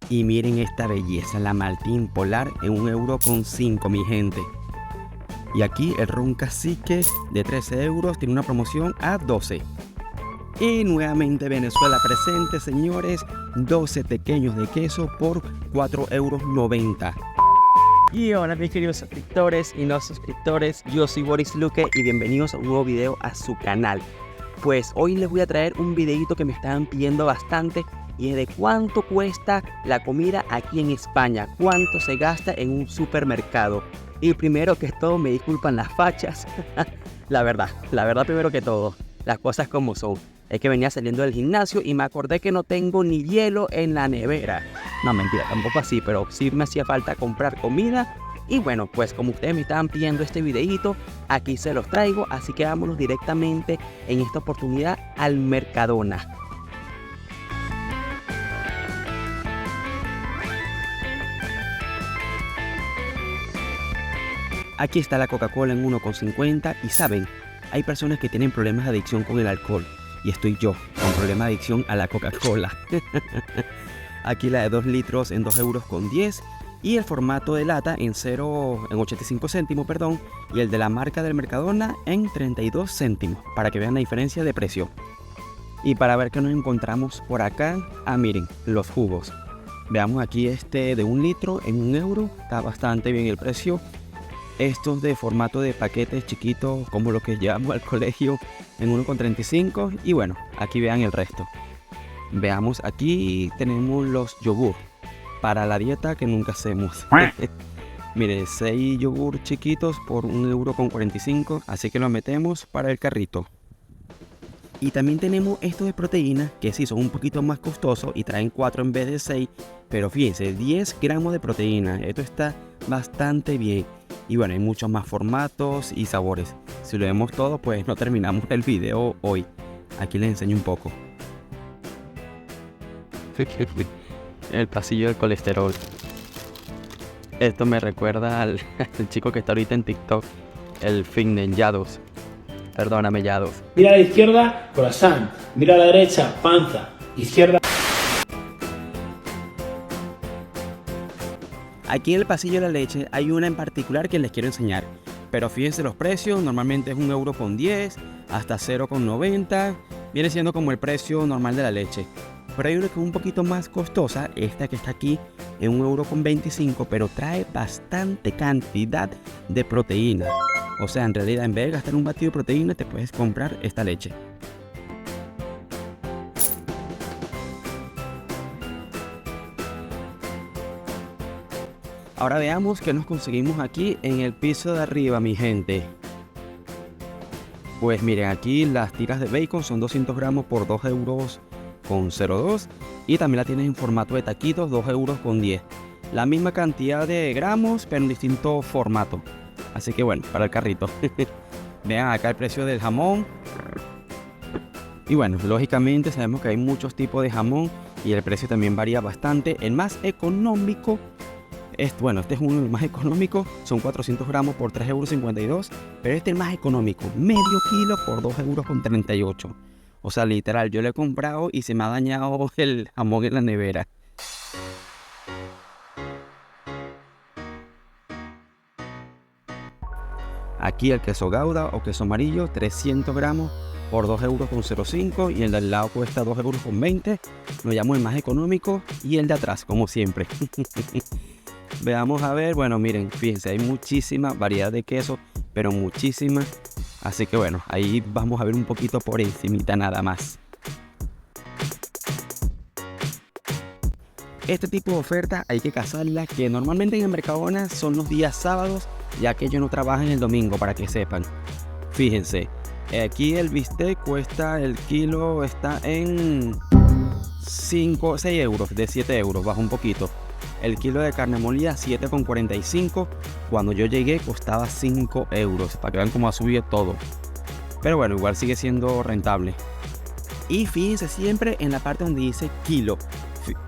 Y miren esta belleza, la Maltín Polar en 1,5 €, mi gente. Y aquí el ron Cacique de 13 € tiene una promoción a 12. Y nuevamente Venezuela presente, señores, 12 pequeños de queso por 4,90 €. Y hola mis queridos suscriptores y no suscriptores, yo soy Boris Luque y bienvenidos a un nuevo video a su canal. Pues hoy les voy a traer un videito que me estaban pidiendo bastante y es de cuánto cuesta la comida aquí en España, cuánto se gasta en un supermercado. Y primero que todo me disculpan las fachas, la verdad primero que todo, las cosas como son. Es que venía saliendo del gimnasio y me acordé que no tengo ni hielo en la nevera. No, mentira, tampoco así, pero sí me hacía falta comprar comida. Y bueno, pues como ustedes me estaban pidiendo este videito, aquí se los traigo. Así que vámonos directamente en esta oportunidad al Mercadona. Aquí está la Coca-Cola en 1,50 y saben, hay personas que tienen problemas de adicción con el alcohol. Y estoy yo con problema de adicción a la Coca-Cola. Aquí la de 2 litros en 2,10 € y el formato de lata en 85 céntimos, perdón, y el de la marca del Mercadona en 32 céntimos, para que vean la diferencia de precio. Y para ver qué nos encontramos por acá, miren, los jugos. Veamos aquí este de 1 litro en 1 €, está bastante bien el precio. Estos de formato de paquetes chiquitos, como los que llevamos al colegio, en 1,35 €. Y bueno, aquí vean el resto. Veamos, aquí tenemos los yogur para la dieta que nunca hacemos. Mire, 6 yogur chiquitos por 1,45 €, así que los metemos para el carrito. Y también tenemos estos de proteína, que sí son un poquito más costosos y traen 4 en vez de 6. Pero fíjense, 10 gramos de proteína, esto está bastante bien. Y bueno, hay muchos más formatos y sabores. Si lo vemos todo, pues no terminamos el video hoy. Aquí les enseño un poco. El pasillo del colesterol. Esto me recuerda al chico que está ahorita en TikTok, el fitness Yados. Perdóname, Yados. Mira a la izquierda, croissant. Mira a la derecha, panza. Izquierda. Aquí en el pasillo de la leche hay una en particular que les quiero enseñar. Pero fíjense los precios, normalmente es 1,10 € hasta 0,90 €. Viene siendo como el precio normal de la leche. Pero hay una que es un poquito más costosa, esta que está aquí en 1,25 €, pero trae bastante cantidad de proteína. O sea, en realidad en vez de gastar un batido de proteína, te puedes comprar esta leche. Ahora veamos qué nos conseguimos aquí en el piso de arriba, mi gente. Pues miren, aquí las tiras de bacon son 200 gramos por 2,02 €. Y también la tienes en formato de taquitos, 2,10 €. La misma cantidad de gramos, pero en distinto formato. Así que bueno, para el carrito. Vean acá el precio del jamón. Y bueno, lógicamente sabemos que hay muchos tipos de jamón y el precio también varía bastante. El más económico, este es uno de los más económicos, son 400 gramos por 3,52 €. Pero este es el más económico, medio kilo por 2,38 €. O sea, literal, yo lo he comprado y se me ha dañado el jamón en la nevera. Aquí el queso Gouda o queso amarillo, 300 gramos por 2,05 € y el de al lado cuesta 2,20 €. Lo llamo el más económico y el de atrás, como siempre. Veamos a ver, bueno, miren, fíjense, hay muchísima variedad de queso, pero muchísima. Así que bueno, ahí vamos a ver un poquito por encimita nada más. Este tipo de ofertas hay que cazarlas, que normalmente en el Mercadona son los días sábados, ya que ellos no trabajan el domingo, para que sepan. Fíjense, aquí el bistec cuesta, el kilo está en 6 €, de 7 €, baja un poquito. El kilo de carne molida 7,45 €. Cuando yo llegué costaba 5 €, para que vean cómo ha subido todo. Pero bueno, igual sigue siendo rentable. Y fíjense siempre en la parte donde dice kilo.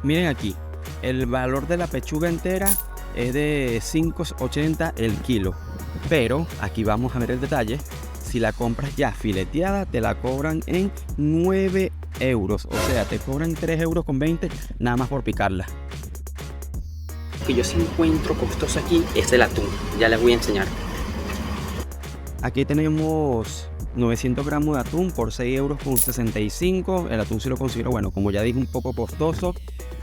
Miren aquí, el valor de la pechuga entera es de 5,80 € el kilo. Pero aquí vamos a ver el detalle. Si la compras ya fileteada, te la cobran en 9 €. O sea, te cobran 3,20 € nada más por picarla. que yo sí encuentro costoso aquí es el atún. Ya les voy a enseñar. Aquí tenemos 900 gramos de atún por 6,65 €. El atún sí lo considero, bueno, como ya dije, un poco costoso.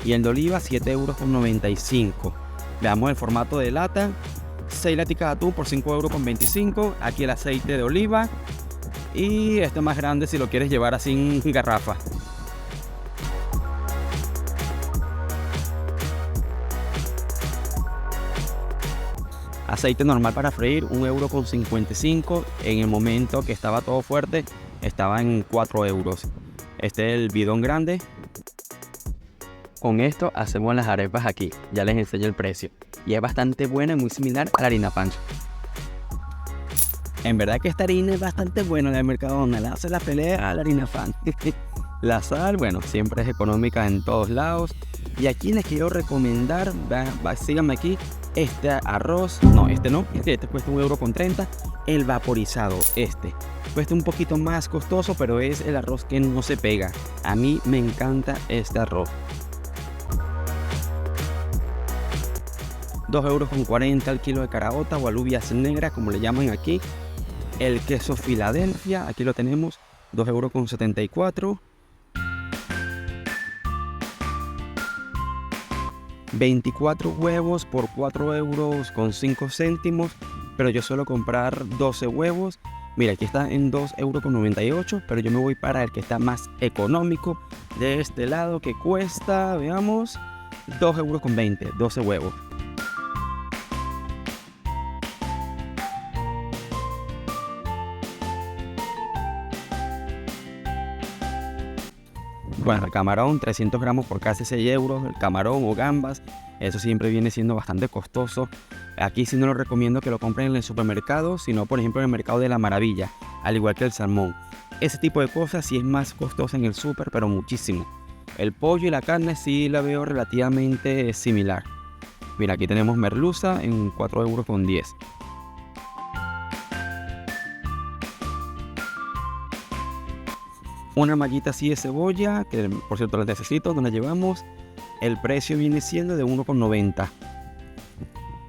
Y el de oliva, 7,95 €. Veamos el formato de lata. 6 laticas de atún por 5,25 €. Aquí el aceite de oliva. Y este más grande si lo quieres llevar así en garrafa. Aceite normal para freír, 1,55 €. En el momento que estaba todo fuerte, estaba en 4 €. Este es el bidón grande. Con esto hacemos las arepas aquí. Ya les enseño el precio. Y es bastante buena y muy similar a la harina pan. En verdad que esta harina es bastante buena, la de Mercadona. Le hace la pelea a la harina pan. La sal, bueno, siempre es económica en todos lados. Y aquí les quiero recomendar, síganme aquí, este arroz, no, este cuesta 1,30 €. El vaporizado, cuesta un poquito más costoso, pero es el arroz que no se pega. A mí me encanta este arroz. 2,40 € el kilo de caraota o alubias negras, como le llaman aquí. El queso Filadelfia, aquí lo tenemos, 2,74 €. 24 huevos por 4,05 €, pero yo suelo comprar 12 huevos. Mira, aquí está en 2,98 €, pero yo me voy para el que está más económico de este lado, que cuesta, veamos, 2,20 €, 12 huevos. Bueno, el camarón, 300 gramos por casi 6 €. El camarón o gambas, eso siempre viene siendo bastante costoso. Aquí sí no lo recomiendo que lo compren en el supermercado, sino por ejemplo en el mercado de la Maravilla, al igual que el salmón. Ese tipo de cosas sí es más costoso en el super, pero muchísimo. El pollo y la carne sí la veo relativamente similar. Mira, aquí tenemos merluza en 4,10 €. Una mallita así de cebolla, que por cierto la necesito, nos la llevamos. El precio viene siendo de 1,90 €.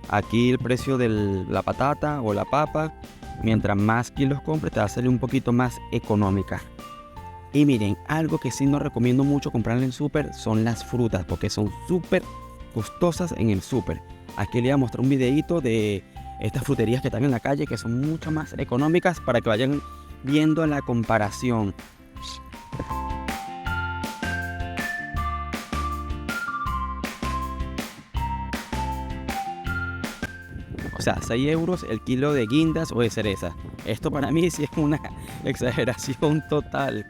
Aquí el precio de la patata o la papa, mientras más kilos compres, te va a salir un poquito más económica. Y miren, algo que sí no recomiendo mucho comprar en el súper son las frutas, porque son súper costosas en el súper. Aquí les voy a mostrar un videito de estas fruterías que están en la calle, que son mucho más económicas, para que vayan viendo la comparación. O sea, 6 € el kilo de guindas o de cereza. Esto para mí sí es una exageración total.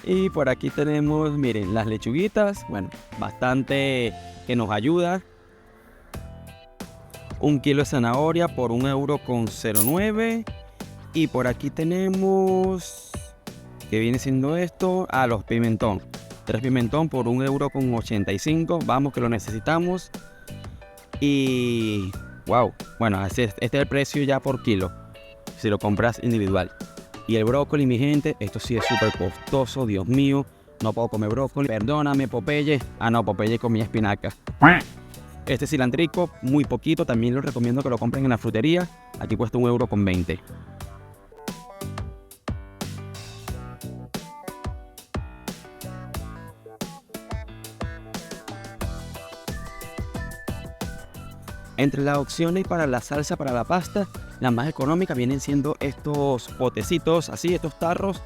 Y por aquí tenemos, miren, las lechuguitas. Bueno, bastante que nos ayuda. 1 kilo de zanahoria por 1,09 €. Y por aquí tenemos, ¿qué viene siendo esto? Los pimentón. 3 pimentón por 1,85 €. Vamos, que lo necesitamos. Y wow, bueno, este es el precio ya por kilo, si lo compras individual. Y el brócoli, mi gente, esto sí es súper costoso, Dios mío. No puedo comer brócoli, perdóname, Popeye. No, Popeye comía espinaca. Este cilantrico, muy poquito, también lo recomiendo que lo compren en la frutería. Aquí cuesta 1,20 €. Entre las opciones para la salsa para la pasta, las más económicas vienen siendo estos potecitos, así, estos tarros.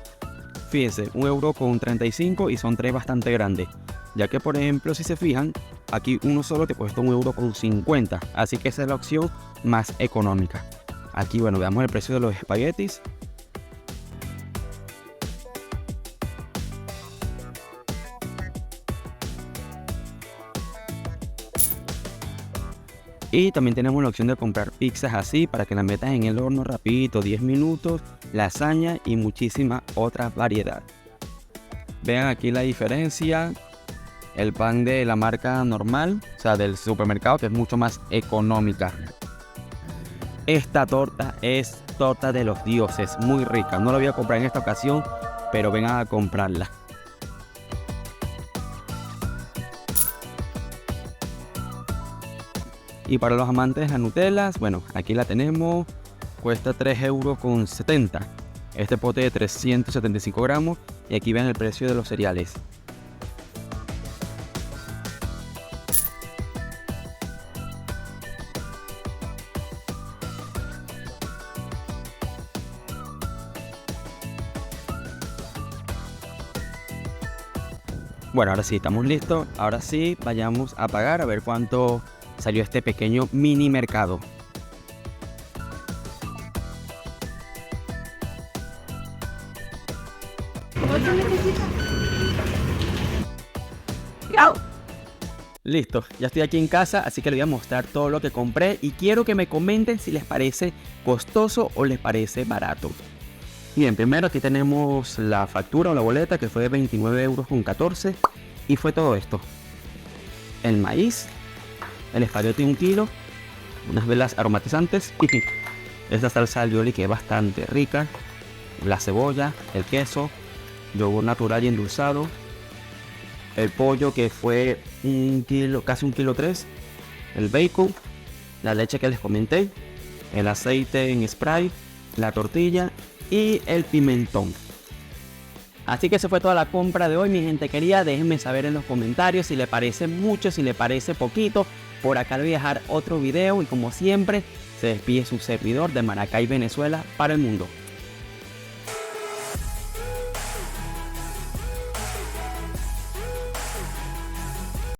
Fíjense, 1,35 € y son 3 bastante grandes. Ya que, por ejemplo, si se fijan, aquí uno solo te cuesta 1,50 €. Así que esa es la opción más económica. Aquí, bueno, veamos el precio de los espaguetis. Y también tenemos la opción de comprar pizzas así para que las metas en el horno rapidito, 10 minutos, lasaña y muchísima otra variedad. Vean aquí la diferencia. El pan de la marca normal, o sea del supermercado, que es mucho más económica. Esta torta es torta de los dioses, muy rica. No la voy a comprar en esta ocasión, pero vengan a comprarla. Y para los amantes de las Nutellas, bueno, aquí la tenemos, cuesta 3,70 €. Este pote de 375 gramos y aquí ven el precio de los cereales. Bueno, ahora sí, estamos listos. Ahora sí, vayamos a pagar a ver cuánto salió este pequeño mini mercado. Listo, ya estoy aquí en casa, así que les voy a mostrar todo lo que compré y quiero que me comenten si les parece costoso o les parece barato. Bien, primero aquí tenemos la factura o la boleta que fue de 29,14 € y fue todo esto. El maíz, el espagueti 1 kilo, unas velas aromatizantes y esta salsa alioli que es bastante rica, la cebolla, el queso, yogur natural y endulzado, el pollo que fue 1 kilo, casi 1,3 kg, el bacon, la leche que les comenté, el aceite en spray, la tortilla y el pimentón. Así que esa fue toda la compra de hoy, mi gente querida. Déjenme saber en los comentarios si les parece mucho, si les parece poquito. Por acá les voy a dejar otro video y como siempre se despide su servidor de Maracay, Venezuela para el mundo.